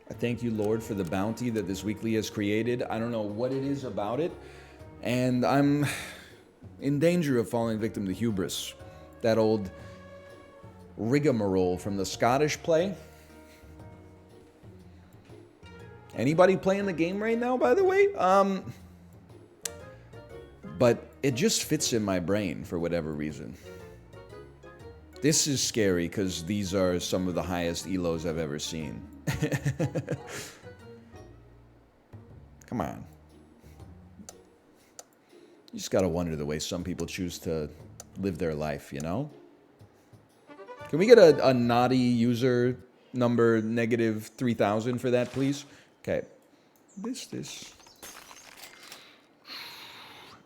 I thank you, Lord, for the bounty that this weekly has created. I don't know what it is about it, and I'm in danger of falling victim to hubris. That old rigmarole from the Scottish play. Anybody playing the game right now, by the way? But it just fits in my brain for whatever reason. This is scary because these are some of the highest elos I've ever seen. Come on. You just gotta wonder the way some people choose to live their life, you know? Can we get a naughty user number negative 3000 for that, please? Okay. This.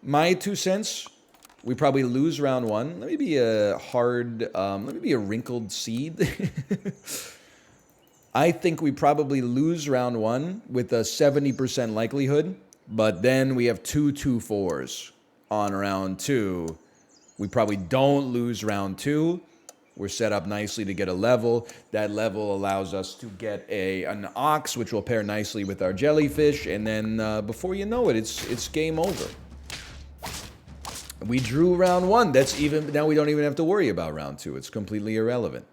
My 2 cents, we probably lose round one. Let me be a hard, let me be a wrinkled seed. I think we probably lose round one with a 70% likelihood, but then we have 2-2-4s on round two. We probably don't lose round two. We're set up nicely to get a level. That level allows us to get an ox, which will pair nicely with our jellyfish, and then before you know it, it's game over. We drew round one. That's even now we don't even have to worry about round two. It's completely irrelevant.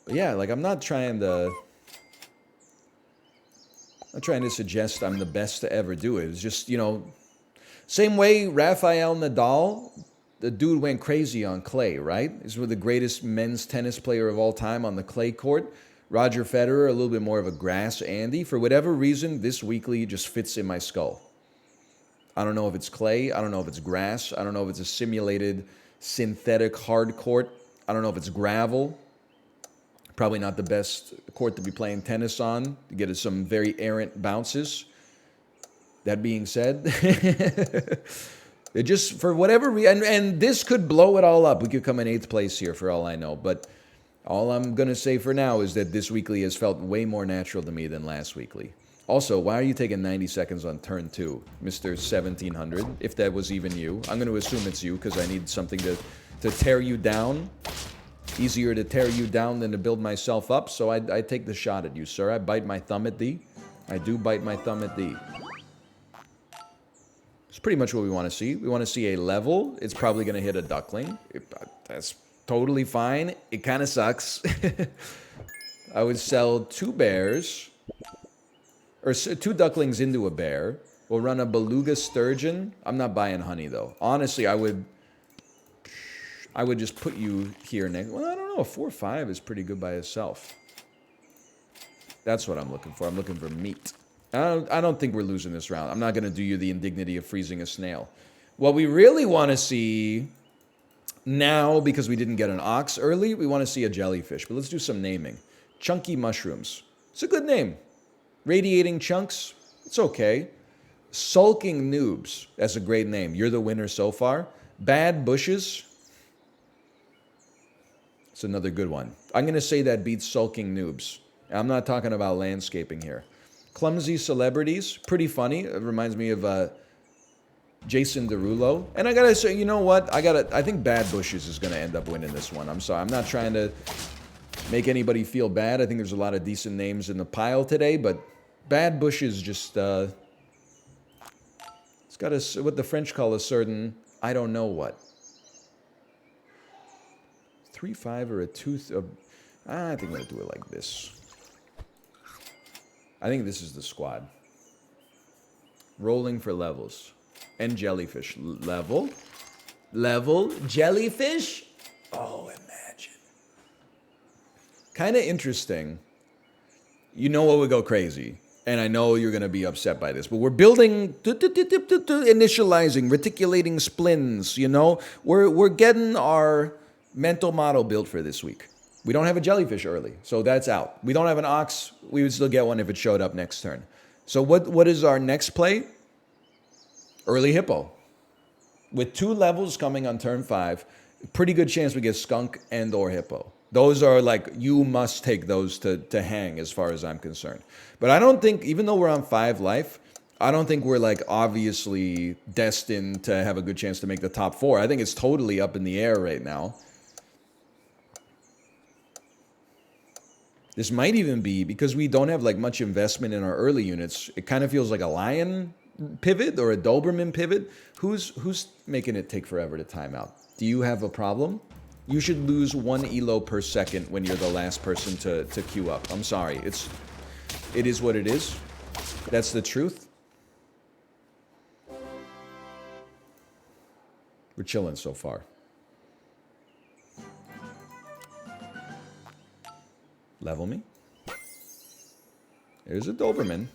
But yeah, like I'm not trying to suggest I'm the best to ever do it. It's just, you know, same way Rafael Nadal, the dude went crazy on clay, right? He's one of the greatest men's tennis player of all time on the clay court. Roger Federer, a little bit more of a grass Andy. For whatever reason, this weekly just fits in my skull. I don't know if it's clay. I don't know if it's grass. I don't know if it's a simulated synthetic hard court. I don't know if it's gravel. Probably not the best court to be playing tennis on to get some very errant bounces. That being said, it just, for whatever reason, and this could blow it all up. We could come in 8th place here for all I know. But all I'm going to say for now is that this weekly has felt way more natural to me than last weekly. Also, why are you taking 90 seconds on turn 2, Mr. 1700, if that was even you? I'm going to assume it's you because I need something to tear you down. Easier to tear you down than to build myself up, so I take the shot at you, sir. I bite my thumb at thee. I do bite my thumb at thee. It's pretty much what we want to see. We want to see a level. It's probably going to hit a duckling. That's totally fine. It kind of sucks. I would sell 2 bears. Or 2 ducklings into a bear. We'll run a beluga sturgeon. I'm not buying honey, though. Honestly, I would just put you here next. Well, I don't know. A 4-5 is pretty good by itself. That's what I'm looking for. I'm looking for meat. I don't think we're losing this round. I'm not going to do you the indignity of freezing a snail. What we really want to see now, because we didn't get an ox early, we want to see a jellyfish. But let's do some naming. Chunky mushrooms. It's a good name. Radiating chunks, it's okay. Sulking noobs, that's a great name. You're the winner so far. Bad bushes, it's another good one. I'm going to say that beats sulking noobs. I'm not talking about landscaping here. Clumsy celebrities, pretty funny. It reminds me of Jason Derulo. And I got to say, you know what? I think Bad Bushes is going to end up winning this one. I'm sorry. I'm not trying to make anybody feel bad. I think there's a lot of decent names in the pile today, but Bad Bushes just, it's got what the French call a certain, I don't know what. 3-5 or a 2, I think I'm going to do it like this. I think this is the squad. Rolling for levels. And jellyfish. Level. Jellyfish. Oh, imagine. Kind of interesting. You know what would go crazy. And I know you're going to be upset by this, but we're building, initializing, reticulating splins, you know? We're getting our mental model built for this week. We don't have a jellyfish early, so that's out. We don't have an ox. We would still get one if it showed up next turn. So what is our next play? Early hippo. With 2 levels coming on turn 5, pretty good chance we get skunk and or hippo. Those are like, you must take those to hang as far as I'm concerned. But I don't think, even though we're on 5 life, I don't think we're like obviously destined to have a good chance to make the top 4. I think it's totally up in the air right now. This might even be, because we don't have like much investment in our early units, it kind of feels like a lion pivot or a Doberman pivot. Who's making it take forever to time out? Do you have a problem? You should lose 1 elo per second when you're the last person to queue up. I'm sorry. It is what it is. That's the truth. We're chilling so far. Level me. There's a Doberman.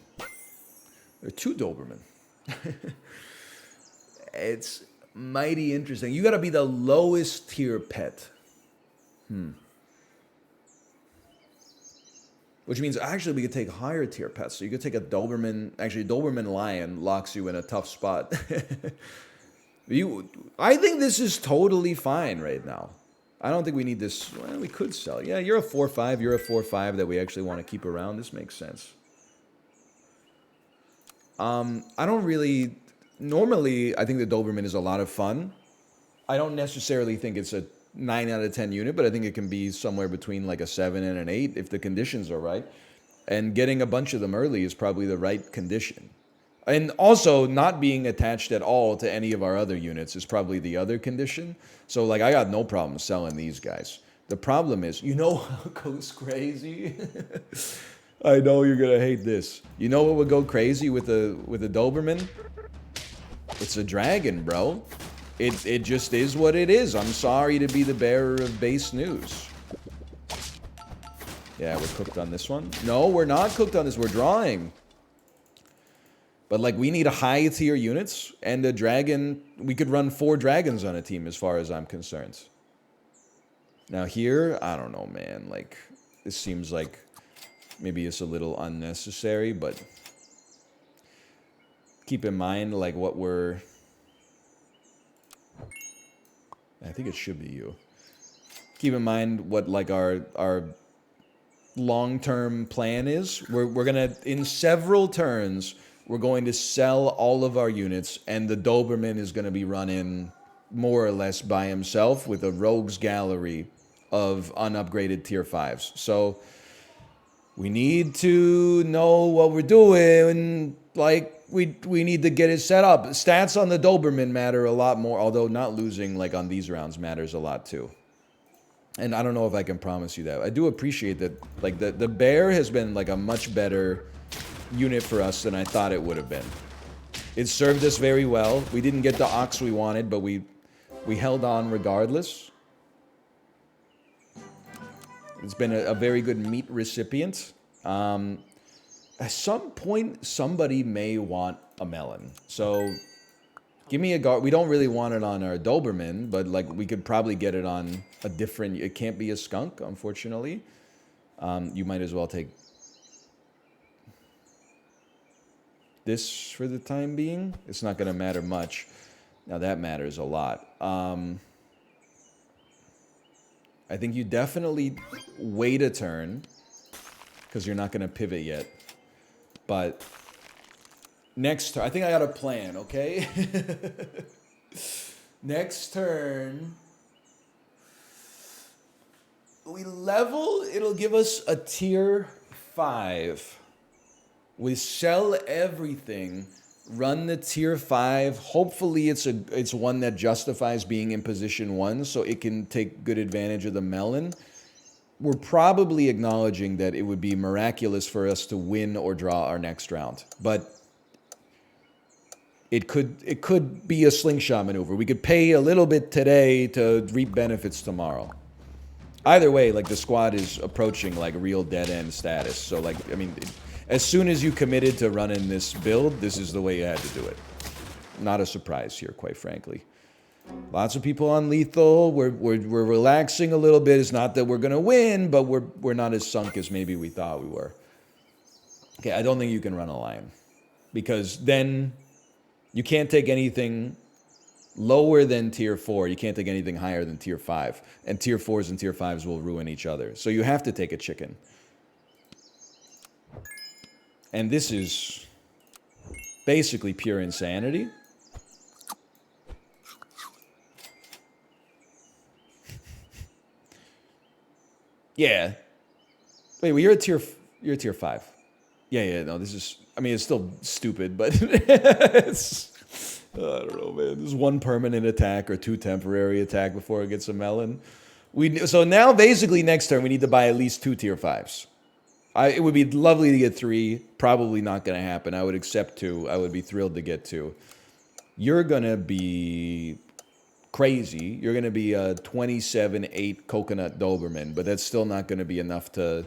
There are 2 Doberman. It's mighty interesting. You got to be the lowest tier pet. Which means actually we could take higher tier pets. So you could take a Doberman. Actually, Doberman Lion locks you in a tough spot. I think this is totally fine right now. I don't think we need this. Well, we could sell. Yeah, you're a 4-5. You're a 4-5 that we actually want to keep around. This makes sense. I don't really... Normally, I think the Doberman is a lot of fun. I don't necessarily think it's a 9 out of 10 unit, but I think it can be somewhere between like a 7 and an 8 if the conditions are right. And getting a bunch of them early is probably the right condition. And also, not being attached at all to any of our other units is probably the other condition. So, like, I got no problem selling these guys. The problem is, you know what goes crazy? I know you're going to hate this. You know what would go crazy with a Doberman? It's a dragon, bro. It just is what it is. I'm sorry to be the bearer of base news. Yeah, we're cooked on this one. No, we're not cooked on this. We're drawing. But, like, we need high tier units, and the dragon, we could run 4 dragons on a team as far as I'm concerned. Now here, I don't know, man. Like, this seems like maybe it's a little unnecessary, but keep in mind, like, what we're... I think it should be you. Keep in mind what, like, our long-term plan is. We're gonna, in several turns... We're going to sell all of our units, and the Doberman is going to be running more or less by himself with a rogues gallery of unupgraded tier 5s. So we need to know what we're doing. Like, we need to get it set up. Stats on the Doberman matter a lot more, although not losing like on these rounds matters a lot too. And I don't know if I can promise you that. I do appreciate that. Like, the bear has been like a much better unit for us than I thought it would have been. It served us very well. We didn't get the ox we wanted, but we held on regardless. It's been a very good meat recipient. At some point, somebody may want a melon. So give me a guard. We don't really want it on our Doberman, but like we could probably get it on a different... It can't be a skunk, unfortunately. You might as well take this for the time being. It's not going to matter much. Now that matters a lot. I think you definitely wait a turn because you're not going to pivot yet. But next turn, I think I got a plan, okay? Next turn, we level, it'll give us a tier 5. We sell everything, run the tier 5. Hopefully it's one that justifies being in position 1 so it can take good advantage of the melon. We're probably acknowledging that it would be miraculous for us to win or draw our next round. But it could be a slingshot maneuver. We could pay a little bit today to reap benefits tomorrow. Either way, like the squad is approaching like real dead-end status. So like, I mean... As soon as you committed to running this build, this is the way you had to do it. Not a surprise here, quite frankly. Lots of people on lethal. We're relaxing a little bit. It's not that we're going to win, but we're not as sunk as maybe we thought we were. Okay, I don't think you can run a lion. Because then you can't take anything lower than tier 4. You can't take anything higher than tier 5. And tier 4s and tier 5s will ruin each other. So you have to take a chicken. And this is basically pure insanity. Yeah. Wait, well, you're a tier 5. Yeah, no, this is, I mean, it's still stupid, but it's, I don't know, man. There's 1 permanent attack or 2 temporary attack before it gets a melon. So now, basically, next turn, we need to buy at least 2 tier 5s. It would be lovely to get 3. Probably not going to happen. I would accept 2. I would be thrilled to get 2. You're going to be crazy. You're going to be a 27-8 coconut Doberman, but that's still not going to be enough to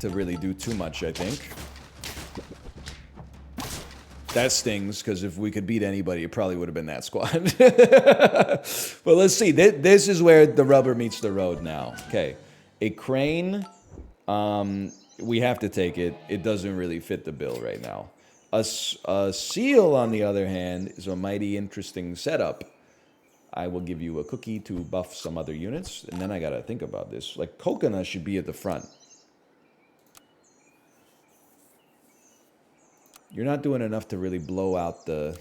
really do too much, I think. That stings, because if we could beat anybody, it probably would have been that squad. But let's see. This is where the rubber meets the road now. Okay. A crane, we have to take it. It doesn't really fit the bill right now. A seal, on the other hand, is a mighty interesting setup. I will give you a cookie to buff some other units, and then I got to think about this. Like, coconut should be at the front. You're not doing enough to really blow out the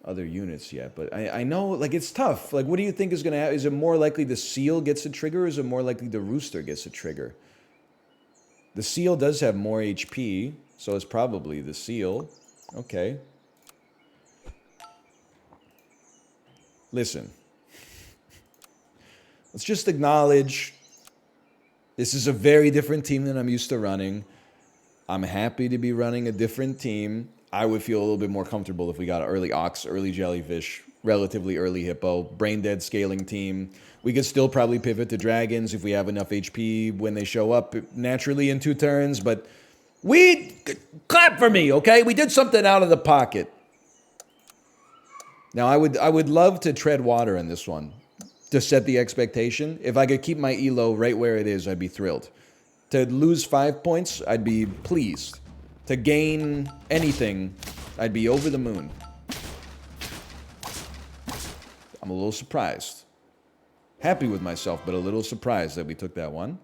other units yet, but I know, like, it's tough. Like, what do you think is going to happen? Is it more likely the seal gets a trigger, or is it more likely the rooster gets a trigger? The seal does have more HP, so it's probably the seal. Okay. Listen. Let's just acknowledge this is a very different team than I'm used to running. I'm happy to be running a different team. I would feel a little bit more comfortable if we got an early ox, early jellyfish, relatively early hippo, brain dead scaling team. We could still probably pivot to dragons if we have enough HP when they show up naturally in 2 turns, but clap for me, okay? We did something out of the pocket. Now, I would love to tread water in this one to set the expectation. If I could keep my elo right where it is, I'd be thrilled. To lose 5 points, I'd be pleased. To gain anything, I'd be over the moon. I'm a little surprised. Happy with myself, but a little surprised that we took that one.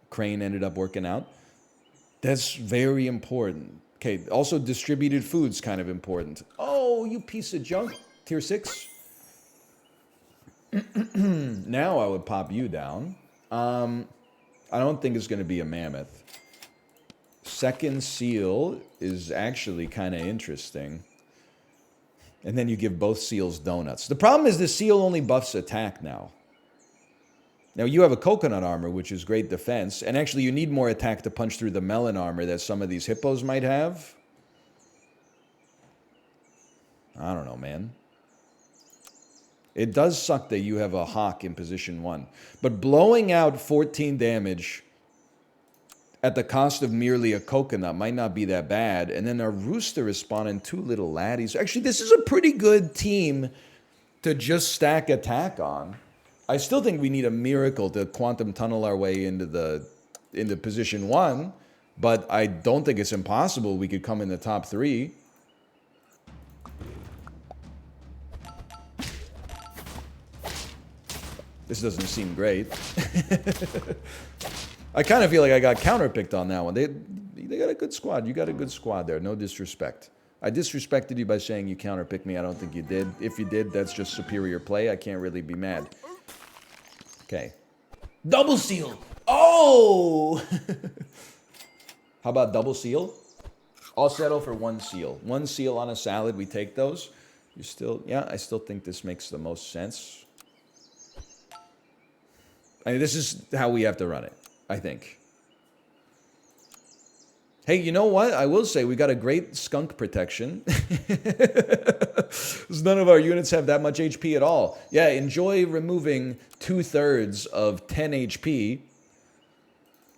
Crane ended up working out. That's very important. Okay, also distributed food's kind of important. Oh, you piece of junk. Tier 6. Now I would pop you down. I don't think it's going to be a mammoth. Second seal is actually kind of interesting. And then you give both seals donuts. The problem is the seal only buffs attack now. Now, you have a coconut armor, which is great defense. And actually, you need more attack to punch through the melon armor that some of these hippos might have. I don't know, man. It does suck that you have a hawk in position 1. But blowing out 14 damage at the cost of merely a coconut might not be that bad. And then our rooster is spawning 2 little laddies. Actually, this is a pretty good team to just stack attack on. I still think we need a miracle to quantum tunnel our way into position 1. But I don't think it's impossible we could come in the top 3. This doesn't seem great. I kind of feel like I got counterpicked on that one. They got a good squad. You got a good squad there. No disrespect. I disrespected you by saying you counterpicked me. I don't think you did. If you did, that's just superior play. I can't really be mad. Okay. Double seal. Oh! How about double seal? I'll settle for 1 seal. 1 seal on a salad. We take those. You still... Yeah, I still think this makes the most sense. I mean, this is how we have to run it, I think. Hey, you know what? I will say we got a great skunk protection. None of our units have that much HP at all. Yeah, enjoy removing 2/3 of 10 HP.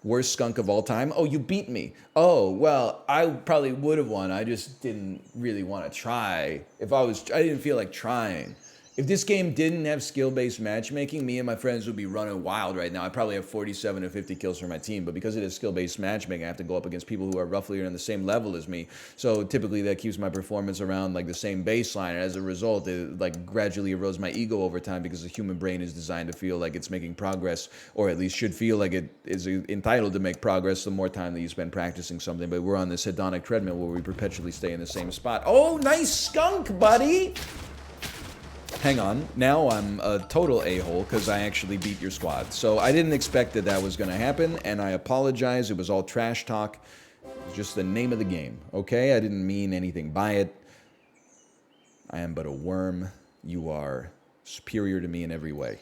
Worst skunk of all time. Oh, you beat me. Oh, well, I probably would have won. I just didn't really want to try. I didn't feel like trying. If this game didn't have skill-based matchmaking, me and my friends would be running wild right now. I probably have 47 to 50 kills for my team, but because it is skill-based matchmaking, I have to go up against people who are roughly on the same level as me. So typically that keeps my performance around like the same baseline, and as a result, it like gradually erodes my ego over time because the human brain is designed to feel like it's making progress, or at least should feel like it is entitled to make progress the more time that you spend practicing something. But we're on this hedonic treadmill where we perpetually stay in the same spot. Oh, nice skunk, buddy! Hang on. Now I'm a total a-hole because I actually beat your squad. So I didn't expect that that was going to happen, and I apologize. It was all trash talk. It was just the name of the game, okay? I didn't mean anything by it. I am but a worm. You are superior to me in every way.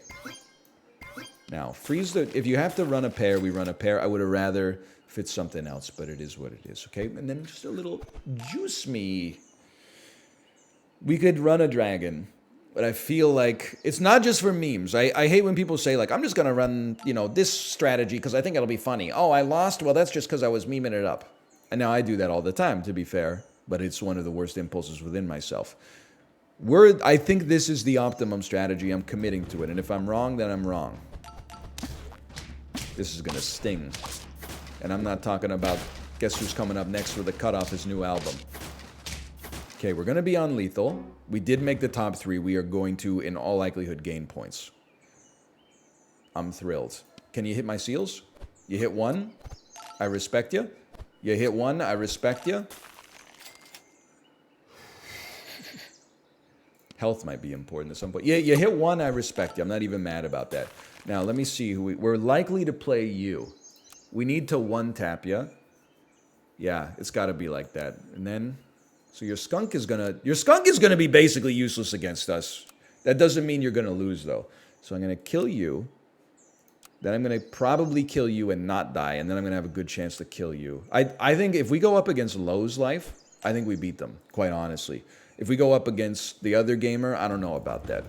Now, freeze the... If you have to run a pair, we run a pair. I would have rather fit something else, but it is what it is, okay? And then just a little juice me. We could run a dragon, but I feel like it's not just for memes. I hate when people say, like, I'm just going to run, you know, this strategy because I think it'll be funny. Oh, I lost? Well, that's just because I was memeing it up. And now I do that all the time, to be fair, but it's one of the worst impulses within myself. I think this is the optimum strategy. I'm committing to it. And if I'm wrong, then I'm wrong. This is going to sting. And I'm not talking about guess who's coming up next with a cut off his new album. Okay, we're going to be on lethal. We did make the top 3. We are going to, in all likelihood, gain points. I'm thrilled. Can you hit my seals? You hit 1? I respect you. You hit 1? I respect you. Health might be important at some point. Yeah, you hit 1, I respect you. I'm not even mad about that. Now, let me see who we're likely to play you. We need to 1-tap you. Yeah, it's got to be like that. And then, so your skunk is gonna be basically useless against us. That doesn't mean you're gonna lose, though. So I'm gonna kill you. Then I'm gonna probably kill you and not die, and then I'm gonna have a good chance to kill you. I think if we go up against Lowe's life, I think we beat them, quite honestly. If we go up against the other gamer, I don't know about that.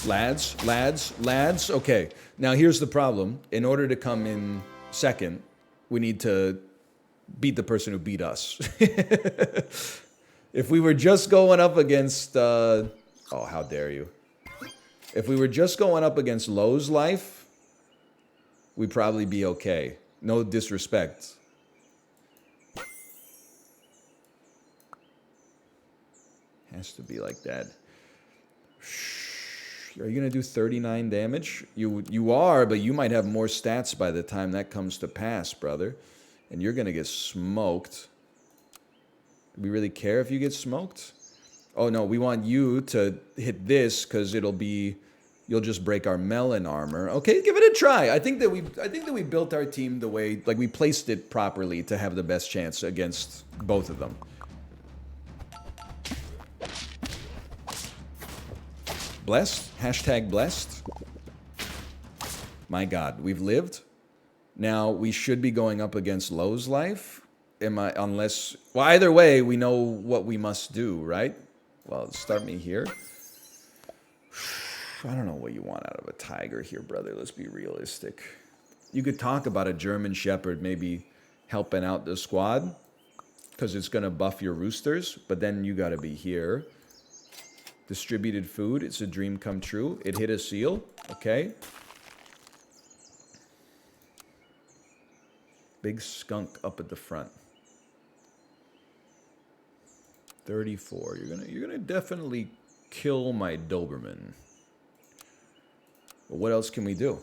Lads. Okay, now here's the problem. In order to come in second, we need to beat the person who beat us. If we were just going up against... oh, how dare you. If we were just going up against Lowe's life, we'd probably be okay. No disrespect. Has to be like that. Are you going to do 39 damage? You are, but you might have more stats by the time that comes to pass, brother. And you're going to get smoked. Do we really care if you get smoked? Oh, no, we want you to hit this because it'll be... You'll just break our melon armor. Okay, give it a try. I think that we built our team the way... Like, we placed it properly to have the best chance against both of them. Blessed? Hashtag blessed? My God, we've lived. Now, we should be going up against Lowe's life. Unless... Well, either way, we know what we must do, right? Well, start me here. I don't know what you want out of a tiger here, brother. Let's be realistic. You could talk about a German Shepherd maybe helping out the squad because it's going to buff your roosters, but then you got to be here. Distributed food. It's a dream come true. It hit a seal. Okay. Big skunk up at the front. 34. You're gonna definitely kill my Doberman. But what else can we do?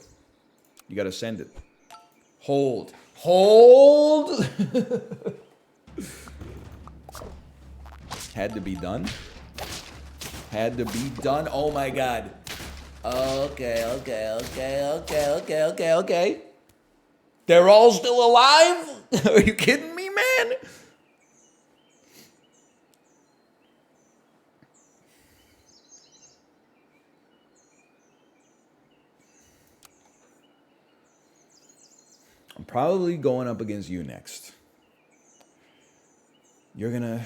You gotta send it. Hold. Hold! Had to be done. Had to be done. Oh my God. Okay. They're all still alive? Are you kidding me, man? I'm probably going up against you next. You're gonna...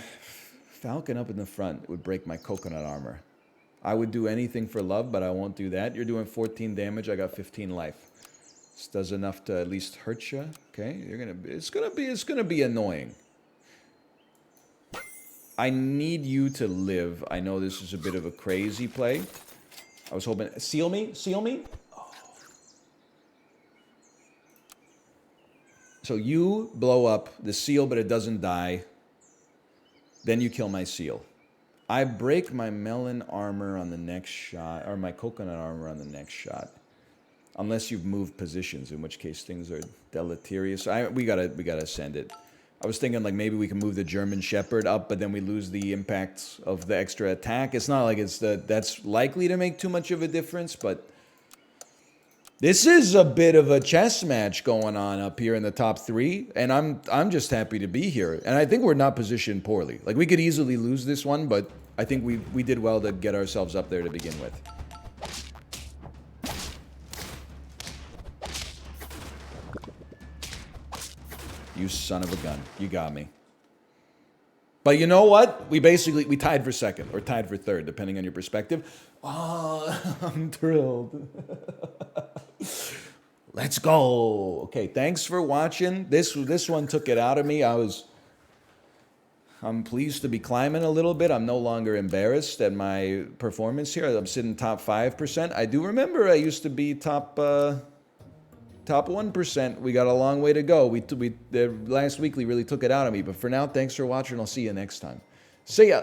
Falcon up in the front would break my coconut armor. I would do anything for love, but I won't do that. You're doing 14 damage. I got 15 life. This does enough to at least hurt you. Okay, it's gonna be annoying. I need you to live. I know this is a bit of a crazy play. I was hoping... Seal me? Seal me? Oh. So you blow up the seal, but it doesn't die. Then you kill my seal. I break my melon armor on the next shot, or my coconut armor on the next shot. Unless you've moved positions, in which case things are deleterious. We gotta send it. I was thinking like maybe we can move the German Shepherd up, but then we lose the impact of the extra attack. It's not like that's likely to make too much of a difference, but this is a bit of a chess match going on up here in the top 3, and I'm just happy to be here. And I think we're not positioned poorly. Like we could easily lose this one, but I think we did well to get ourselves up there to begin with. You son of a gun. You got me. But you know what? We tied for second or tied for third, depending on your perspective. Oh, I'm thrilled. Let's go. Okay, thanks for watching. This one took it out of me. I'm pleased to be climbing a little bit. I'm no longer embarrassed at my performance here. I'm sitting top 5%. I do remember I used to be top 1%. We got a long way to go. The last weekly really took it out of me. But for now, thanks for watching. I'll see you next time. See ya.